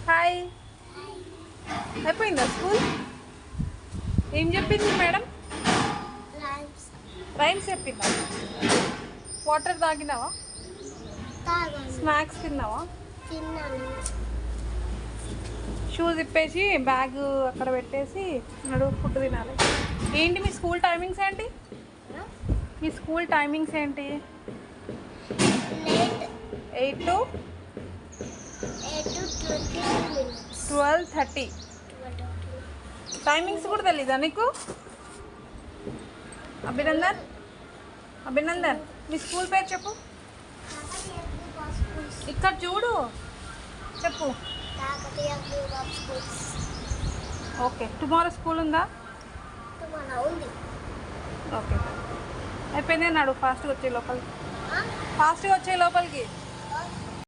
Hi, అయిపోయిందా school? ఏం చెప్పింది మేడం? రైమ్స్ చెప్పిందా? వాటర్ తాగినావా? స్నాక్స్ తిన్నావా? షూస్ ఇప్పేసి బ్యాగ్ అక్కడ పెట్టేసి నడు ఫుడ్ తినాలి. ఏంటి మీ స్కూల్ టైమింగ్స్ ఏంటి? మీ స్కూల్ టైమింగ్స్ ఏంటి? 8 to 12:30. టైమింగ్స్ కూడా తెలీదా నీకు? అభినందన్, అభినందన్, మీ స్కూల్ పేరు చెప్పు. ఇక్కడ చూడు, చెప్పు. ఓకే, టుమారో స్కూల్ ఉందా? ఓకే, అయిపోయింది. నాడు ఫాస్ట్గా వచ్చే లోపలికి, ఫాస్ట్గా వచ్చే లోపలికి.